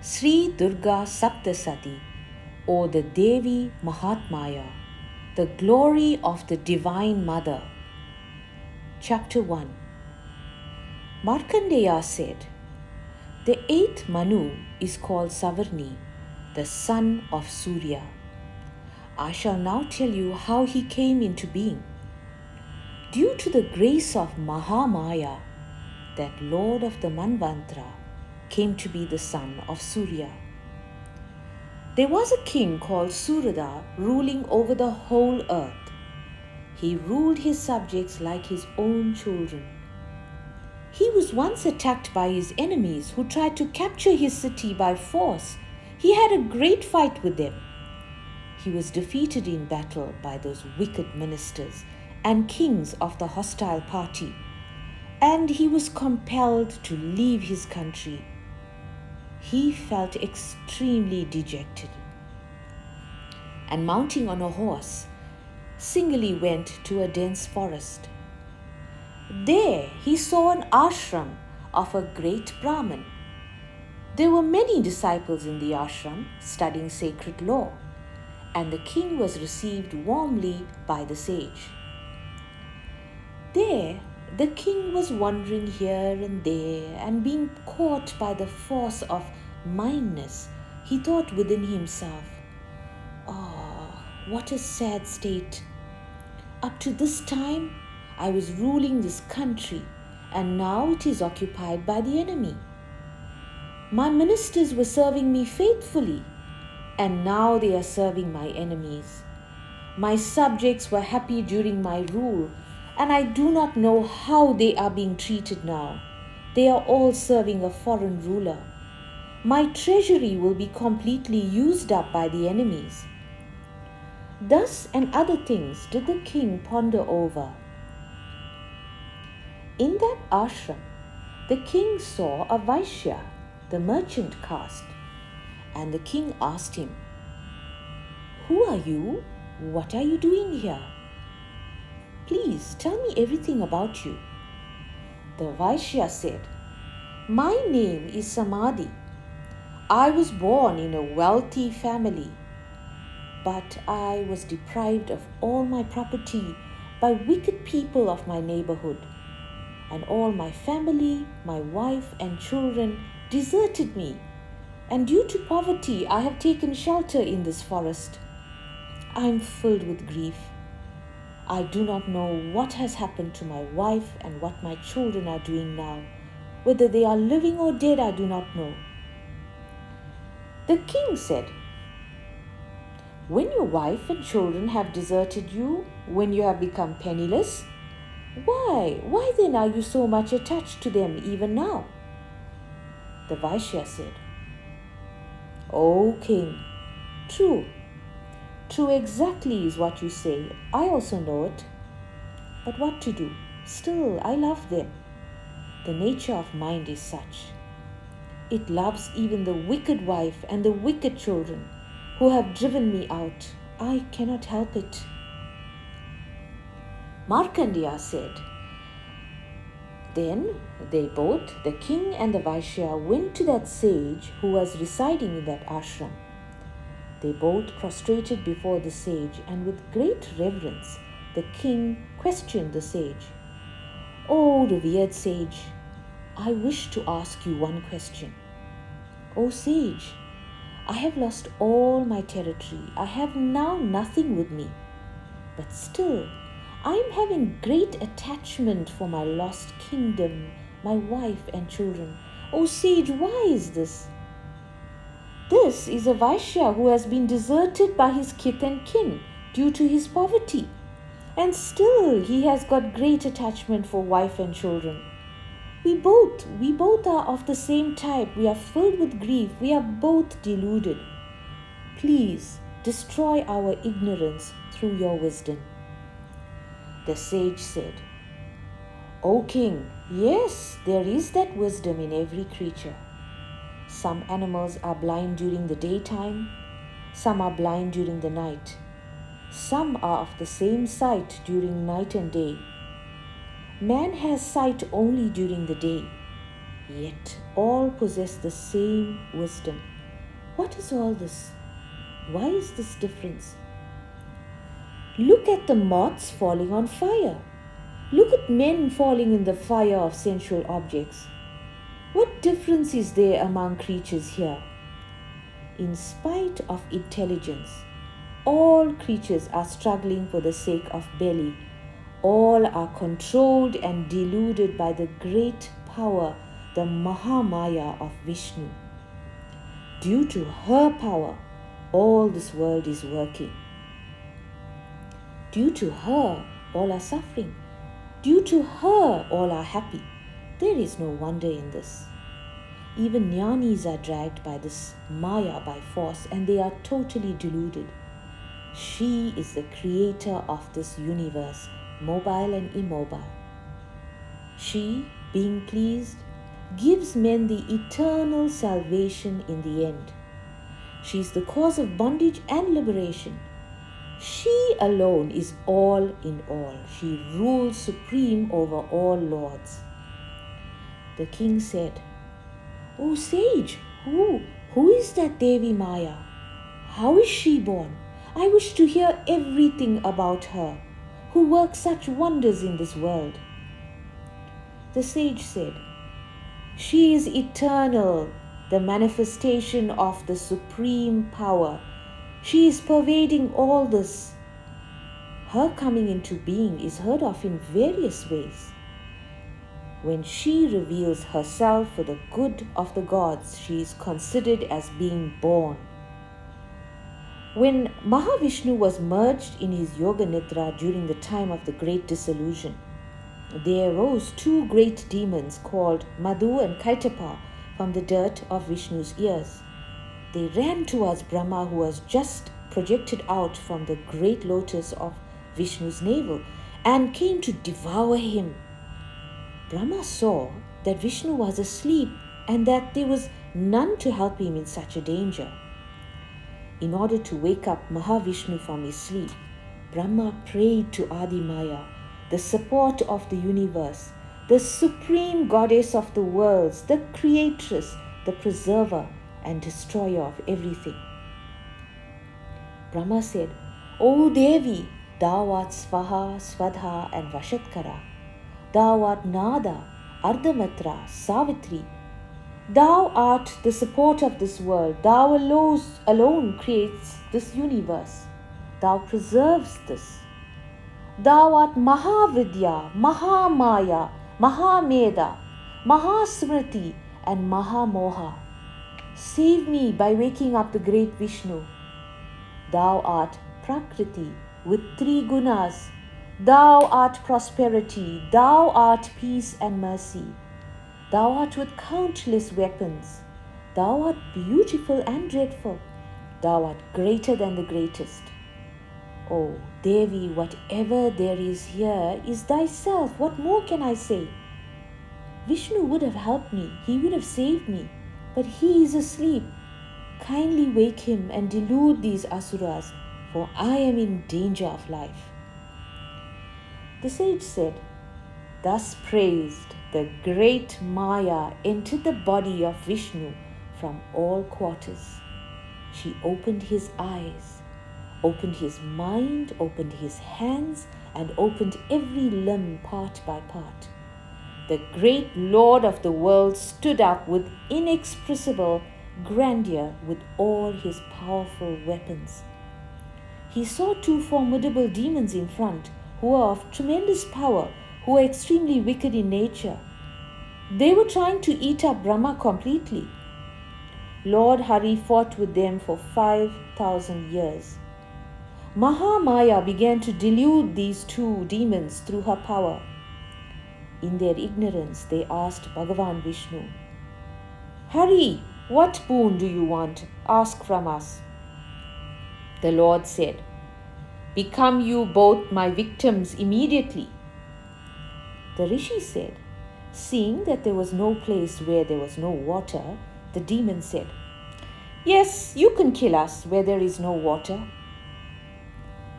Sri Durga Saptasati, or the Devi Mahatmaya, the glory of the Divine Mother. Chapter 1. Markandeya said, the eighth Manu is called Savarni, the son of Surya. I shall now tell you how he came into being. Due to the grace of Mahamaya, that Lord of the Manvantara came to be the son of Surya. There was a king called Surada ruling over the whole earth. He ruled his subjects like his own children. He was once attacked by his enemies who tried to capture his city by force. He had a great fight with them. He was defeated in battle by those wicked ministers and kings of the hostile party, and he was compelled to leave his country. He felt extremely dejected, and mounting on a horse, singly went to a dense forest. There he saw an ashram of a great Brahmin. There were many disciples in the ashram studying sacred law, and the king was received warmly by the sage. There, the king was wandering here and there, and being caught by the force of mindness, he thought within himself, what a sad state! Up to this time, I was ruling this country, and now it is occupied by the enemy. My ministers were serving me faithfully, and now they are serving my enemies. My subjects were happy during my rule, and I do not know how they are being treated now. They are all serving a foreign ruler. My treasury will be completely used up by the enemies. Thus and other things did the king ponder over. In that ashram, the king saw a Vaishya, the merchant caste, and the king asked him, "Who are you? What are you doing here? Please tell me everything about you." The Vaishya said, "My name is Samadhi. I was born in a wealthy family, but I was deprived of all my property by wicked people of my neighborhood, and all my family, my wife and children deserted me, and due to poverty I have taken shelter in this forest. I am filled with grief. I do not know what has happened to my wife and what my children are doing now. Whether they are living or dead, I do not know." The king said, "When your wife and children have deserted you, when you have become penniless, why then are you so much attached to them even now?" The Vaishya said, "O king, true exactly is what you say. I also know it. But what to do? Still, I love them. The nature of mind is such. It loves even the wicked wife and the wicked children who have driven me out. I cannot help it." Markandeya said, Then they both, the king and the Vaishya, went to that sage who was residing in that ashram. They both prostrated before the sage, and with great reverence, the king questioned the sage. "O revered sage, I wish to ask you one question." "O sage, I have lost all my territory. I have now nothing with me. But still, I am having great attachment for my lost kingdom, my wife and children. O sage, why is this?" "This is a Vaishya who has been deserted by his kith and kin due to his poverty, and still he has got great attachment for wife and children. We both are of the same type. We are filled with grief. We are both deluded. Please destroy our ignorance through your wisdom." The sage said, "O king, yes, there is that wisdom in every creature. Some animals are blind during the daytime, some are blind during the night. Some are of the same sight during night and day. Man has sight only during the day, Yet all possess the same wisdom. What is all this? Why is this difference? Look at the moths falling on fire. Look at men falling in the fire of sensual objects. What difference is there among creatures here? In spite of intelligence, all creatures are struggling for the sake of belly. All are controlled and deluded by the great power, the Mahamaya of Vishnu. Due to her power, all this world is working. Due to her, all are suffering. Due to her, all are happy. There is no wonder in this. Even jnanis are dragged by this Maya by force, and they are totally deluded. She is the creator of this universe, mobile and immobile. She, being pleased, gives men the eternal salvation in the end. She is the cause of bondage and liberation. She alone is all in all. She rules supreme over all lords. The king said, "O sage, who is that Devi Maya? How is she born? I wish to hear everything about her, who works such wonders in this world." The sage said, "She is eternal, the manifestation of the supreme power. She is pervading all this. Her coming into being is heard of in various ways. When she reveals herself for the good of the gods, she is considered as being born. When Mahavishnu was merged in his Yoga Nidra during the time of the great dissolution, there arose two great demons called Madhu and Kaitapa from the dirt of Vishnu's ears. They ran towards Brahma, who was just projected out from the great lotus of Vishnu's navel, and came to devour him. Brahma saw that Vishnu was asleep and that there was none to help him in such a danger. In order to wake up Mahavishnu from his sleep, Brahma prayed to Adi Maya, the support of the universe, the supreme goddess of the worlds, the creatress, the preserver and destroyer of everything. Brahma said, "O Devi, thou art Svaha, Swadha and Vashatkara. Thou art Nada, Ardhamatra, Savitri. Thou art the support of this world. Thou alone creates this universe. Thou preserves this. Thou art Mahavidya, Mahamaya, Mahameda, Mahasmriti and Mahamoha. Save me by waking up the great Vishnu. Thou art Prakriti with 3 gunas. Thou art prosperity. Thou art peace and mercy. Thou art with countless weapons. Thou art beautiful and dreadful. Thou art greater than the greatest. O Devi, whatever there is here is thyself. What more can I say? Vishnu would have helped me. He would have saved me. But he is asleep. Kindly wake him and delude these asuras, for I am in danger of life." The sage said, "Thus praised, the great Maya entered the body of Vishnu from all quarters. She opened his eyes, opened his mind, opened his hands, and opened every limb part by part. The great Lord of the world stood up with inexpressible grandeur with all his powerful weapons. He saw 2 formidable demons in front, who were of tremendous power, who were extremely wicked in nature. They were trying to eat up Brahma completely. Lord Hari fought with them for 5,000 years. Mahamaya began to delude these 2 demons through her power. In their ignorance, they asked Bhagavan Vishnu, "Hari, what boon do you want? Ask from us." The Lord said, "Become you both my victims immediately." The Rishi said, seeing that there was no place where there was no water, the demon said, "Yes, you can kill us where there is no water."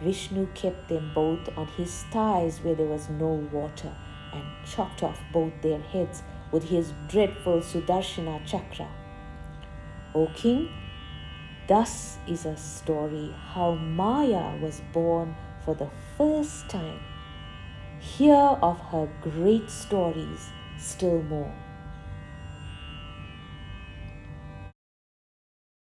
Vishnu kept them both on his thighs where there was no water and chopped off both their heads with his dreadful Sudarshana Chakra. O king, thus is a story how Maya was born for the first time. Hear of her great stories still more.